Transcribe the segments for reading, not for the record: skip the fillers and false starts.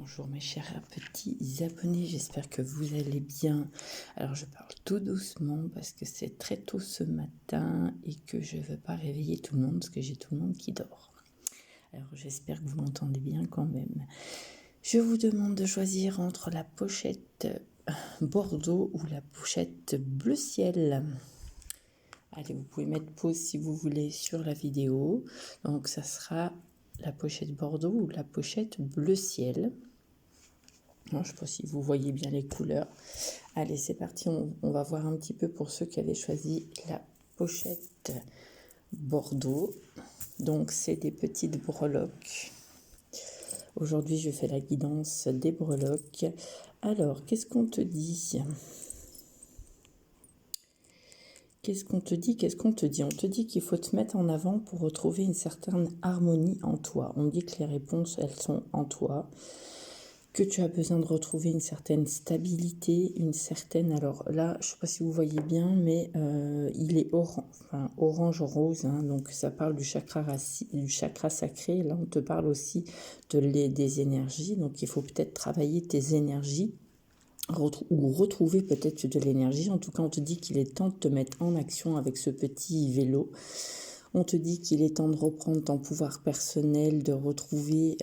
Bonjour mes chers petits abonnés, j'espère que vous allez bien. Alors je parle tout doucement parce que c'est très tôt ce matin et que je ne veux pas réveiller tout le monde parce que j'ai tout le monde qui dort. Alors j'espère que vous m'entendez bien quand même. Je vous demande de choisir entre la pochette bordeaux ou la pochette bleu ciel. Allez, vous pouvez mettre pause si vous voulez sur la vidéo. Donc ça sera la pochette bordeaux ou la pochette bleu ciel. Non, je ne sais pas si vous voyez bien les couleurs. Allez, c'est parti. On va voir un petit peu pour ceux qui avaient choisi la pochette bordeaux. Donc, c'est des petites breloques. Aujourd'hui, je fais la guidance des breloques. Alors, qu'est-ce qu'on te dit ? Qu'est-ce qu'on te dit ? On te dit qu'il faut te mettre en avant pour retrouver une certaine harmonie en toi. On dit que les réponses, elles sont en toi. Que tu as besoin de retrouver une certaine stabilité, alors là, je ne sais pas si vous voyez bien, mais il est orange-rose, hein, donc ça parle du chakra sacré. Là, on te parle aussi des énergies, donc il faut peut-être travailler tes énergies, ou retrouver peut-être de l'énergie. En tout cas, on te dit qu'il est temps de te mettre en action avec ce petit vélo. On te dit qu'il est temps de reprendre ton pouvoir personnel, de retrouver,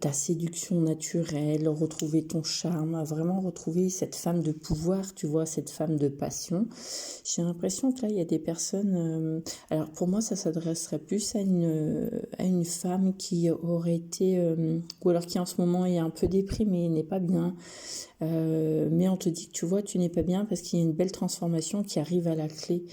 ta séduction naturelle, retrouver ton charme, vraiment retrouver cette femme de pouvoir, tu vois, cette femme de passion. J'ai l'impression que là, il y a des personnes... alors pour moi, ça s'adresserait plus à une femme qui aurait été... ou alors qui en ce moment est un peu déprimée, n'est pas bien. Mais on te dit que tu vois, tu n'es pas bien parce qu'il y a une belle transformation qui arrive à la clé.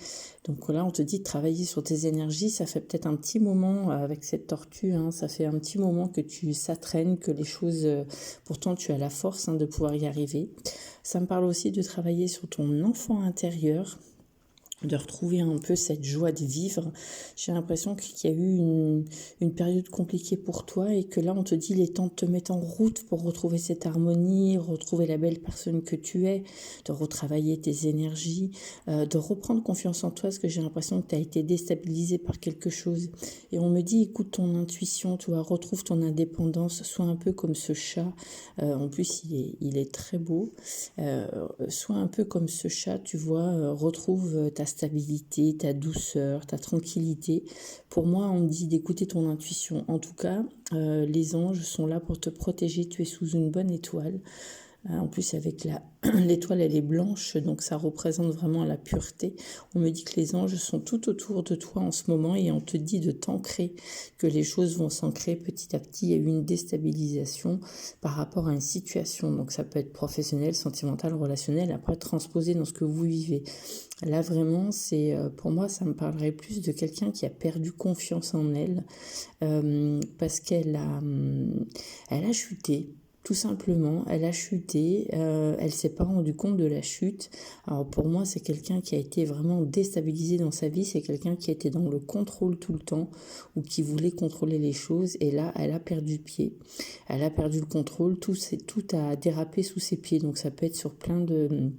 Donc là, on te dit de travailler sur tes énergies. Ça fait peut-être un petit moment avec cette tortue, hein, ça fait un petit moment que ça traîne, que les choses... pourtant, tu as la force de pouvoir y arriver. Ça me parle aussi de travailler sur ton enfant intérieur, de retrouver un peu cette joie de vivre. J'ai l'impression qu'il y a eu une période compliquée pour toi et que là, on te dit il est temps de te mettre en route pour retrouver cette harmonie, retrouver la belle personne que tu es, de retravailler tes énergies, de reprendre confiance en toi parce que j'ai l'impression que tu as été déstabilisé par quelque chose. Et on me dit écoute ton intuition, tu vois, retrouve ton indépendance, sois un peu comme ce chat. En plus, il est très beau. Sois un peu comme ce chat, tu vois, retrouve ta stabilité, ta douceur, ta tranquillité. Pour moi, on me dit d'écouter ton intuition. En tout cas, les anges sont là pour te protéger. Tu es sous une bonne étoile. En plus, avec l'étoile, elle est blanche, donc ça représente vraiment la pureté. On me dit que les anges sont tout autour de toi en ce moment et on te dit de t'ancrer, que les choses vont s'ancrer petit à petit. Il y a eu une déstabilisation par rapport à une situation. Donc ça peut être professionnel, sentimental, relationnel, après transposé dans ce que vous vivez. Là, vraiment, pour moi, ça me parlerait plus de quelqu'un qui a perdu confiance en elle parce qu'elle a chuté. Tout simplement, elle a chuté, elle s'est pas rendue compte de la chute. Alors pour moi, c'est quelqu'un qui a été vraiment déstabilisé dans sa vie, c'est quelqu'un qui était dans le contrôle tout le temps ou qui voulait contrôler les choses et là, elle a perdu pied. Elle a perdu le contrôle, tout a dérapé sous ses pieds. Donc ça peut être sur plein de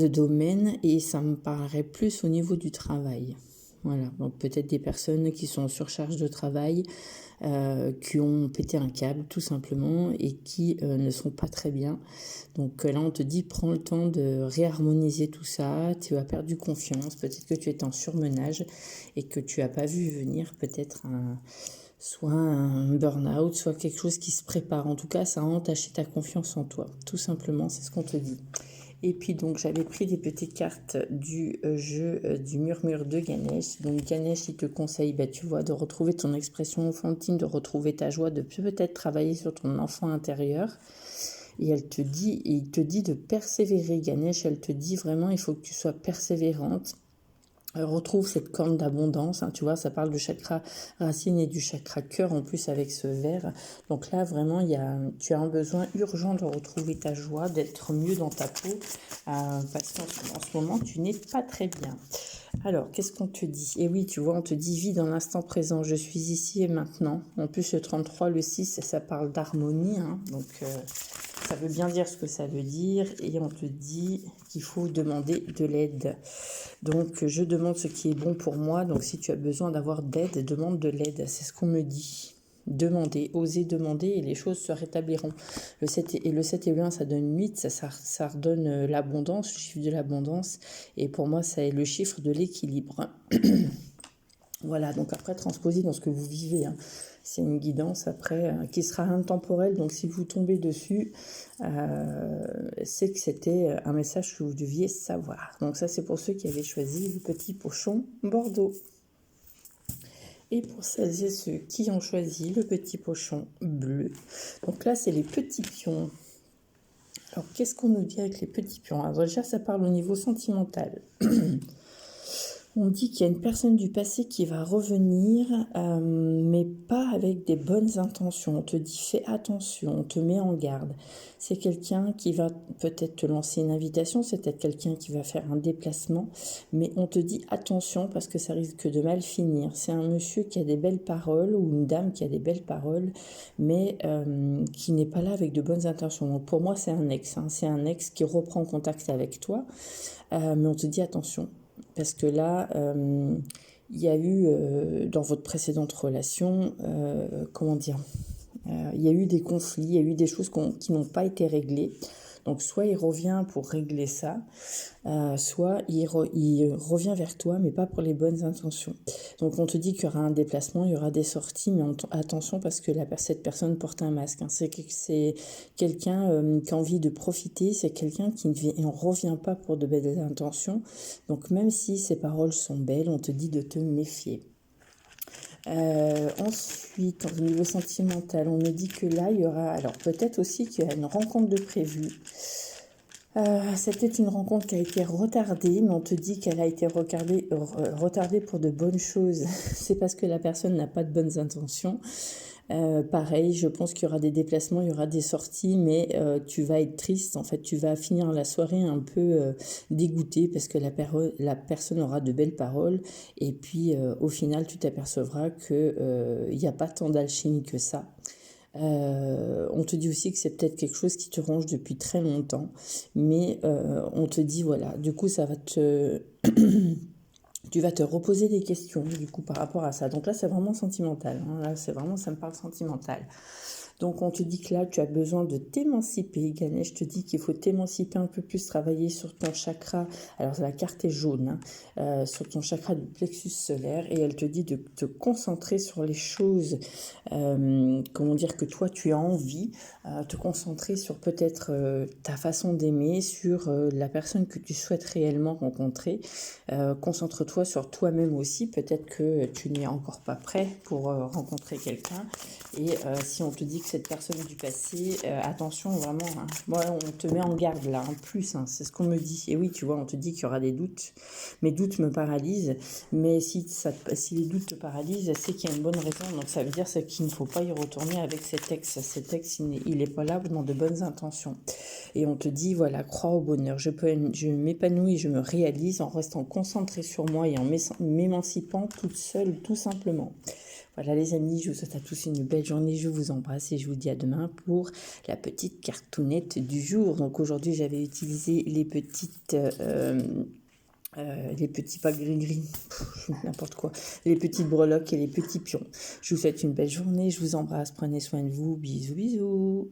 domaines et ça me parlerait plus au niveau du travail. Voilà, donc peut-être des personnes qui sont en surcharge de travail, qui ont pété un câble tout simplement et qui ne sont pas très bien. Donc là, on te dit, prends le temps de réharmoniser tout ça, tu as perdu confiance, peut-être que tu es en surmenage et que tu n'as pas vu venir peut-être soit un burn-out, soit quelque chose qui se prépare. En tout cas, ça a entaché ta confiance en toi, tout simplement, c'est ce qu'on te dit. Et puis donc j'avais pris des petites cartes du jeu du murmure de Ganesh. Donc Ganesh, il te conseille, tu vois, de retrouver ton expression enfantine, de retrouver ta joie, de peut-être travailler sur ton enfant intérieur. Et il te dit de persévérer, Ganesh. Elle te dit vraiment, il faut que tu sois persévérante. Retrouve cette corne d'abondance, hein, tu vois, ça parle du chakra racine et du chakra cœur en plus avec ce vert. Donc là, vraiment, tu as un besoin urgent de retrouver ta joie, d'être mieux dans ta peau, parce qu'en ce moment, tu n'es pas très bien. Alors, qu'est-ce qu'on te dit ? Et oui, tu vois, on te dit « vis dans l'instant présent, je suis ici et maintenant ». En plus, le 33, le 6, ça parle d'harmonie, hein, donc ça veut bien dire ce que ça veut dire. Et on te dit qu'il faut demander de l'aide. Donc, je demande ce qui est bon pour moi. Donc, si tu as besoin d'avoir d'aide, demande de l'aide. C'est ce qu'on me dit. Demandez, osez demander et les choses se rétabliront. Le 7 et le 7 et le 1, ça donne 8, ça redonne l'abondance, le chiffre de l'abondance. Et pour moi, ça est le chiffre de l'équilibre. Voilà, donc après, transposez dans ce que vous vivez. Hein. C'est une guidance après qui sera intemporelle. Donc si vous tombez dessus, c'est que c'était un message que vous deviez savoir. Donc ça, c'est pour ceux qui avaient choisi le petit pochon Bordeaux. Et pour celles et ceux qui ont choisi le petit pochon bleu, donc là, c'est les petits pions. Alors, qu'est-ce qu'on nous dit avec les petits pions? Alors déjà, ça parle au niveau sentimental. On dit qu'il y a une personne du passé qui va revenir, mais pas avec des bonnes intentions. On te dit fais attention, on te met en garde. C'est quelqu'un qui va peut-être te lancer une invitation, c'est peut-être quelqu'un qui va faire un déplacement, mais on te dit attention parce que ça risque de mal finir. C'est un monsieur qui a des belles paroles ou une dame qui a des belles paroles, mais qui n'est pas là avec de bonnes intentions. Donc pour moi, c'est un ex. Hein. C'est un ex qui reprend contact avec toi, mais on te dit attention. Parce que là, il y a eu, dans votre précédente relation, il y a eu des conflits, il y a eu des choses qui n'ont pas été réglées. Donc, soit il revient pour régler ça, soit il revient vers toi, mais pas pour les bonnes intentions. Donc, on te dit qu'il y aura un déplacement, il y aura des sorties, mais attention parce que cette personne porte un masque. Hein. C'est quelqu'un qui a envie de profiter, c'est quelqu'un qui ne revient pas pour de belles intentions. Donc, même si ses paroles sont belles, on te dit de te méfier. Ensuite, au niveau sentimental, on me dit que là, il y aura... Alors, peut-être aussi qu'il y a une rencontre de prévue. C'est peut-être une rencontre qui a été retardée, mais on te dit qu'elle a été retardée pour de bonnes choses. C'est parce que la personne n'a pas de bonnes intentions. Pareil, je pense qu'il y aura des déplacements, il y aura des sorties, mais tu vas être triste. En fait, tu vas finir la soirée un peu dégoûté parce que la personne aura de belles paroles. Et puis, au final, tu t'apercevras qu'il n'y a pas tant d'alchimie que ça. On te dit aussi que c'est peut-être quelque chose qui te ronge depuis très longtemps. Mais on te dit, voilà, du coup, ça va te... Tu vas te reposer des questions, du coup, par rapport à ça. Donc là, c'est vraiment sentimental. Hein. Là, ça me parle sentimental. Donc, on te dit que là, tu as besoin de t'émanciper. Ganesh te dit qu'il faut t'émanciper un peu plus, travailler sur ton chakra. Alors, la carte est jaune, hein, sur ton chakra du plexus solaire. Et elle te dit de te concentrer sur les choses, que toi, tu as envie. Te concentrer sur peut-être ta façon d'aimer, sur la personne que tu souhaites réellement rencontrer. Concentre-toi sur toi-même aussi. Peut-être que tu n'es encore pas prêt pour rencontrer quelqu'un. Et si on te dit que cette personne du passé, attention vraiment, hein, moi on te met en garde là, en plus, hein, c'est ce qu'on me dit. Et oui, tu vois, on te dit qu'il y aura des doutes. Mes doutes me paralysent, mais si les doutes te paralysent, c'est qu'il y a une bonne raison. Donc ça veut dire qu'il ne faut pas y retourner avec cet ex. Cet ex, il n'est pas là dans de bonnes intentions. Et on te dit, voilà, crois au bonheur. Je m'épanouis, je me réalise en restant concentrée sur moi et en m'émancipant toute seule, tout simplement. Voilà les amis, je vous souhaite à tous une belle journée, je vous embrasse et je vous dis à demain pour la petite cartoonette du jour. Donc aujourd'hui j'avais utilisé les petits pas gris-gris, n'importe quoi, les petites breloques et les petits pions. Je vous souhaite une belle journée, je vous embrasse, prenez soin de vous, bisous bisous.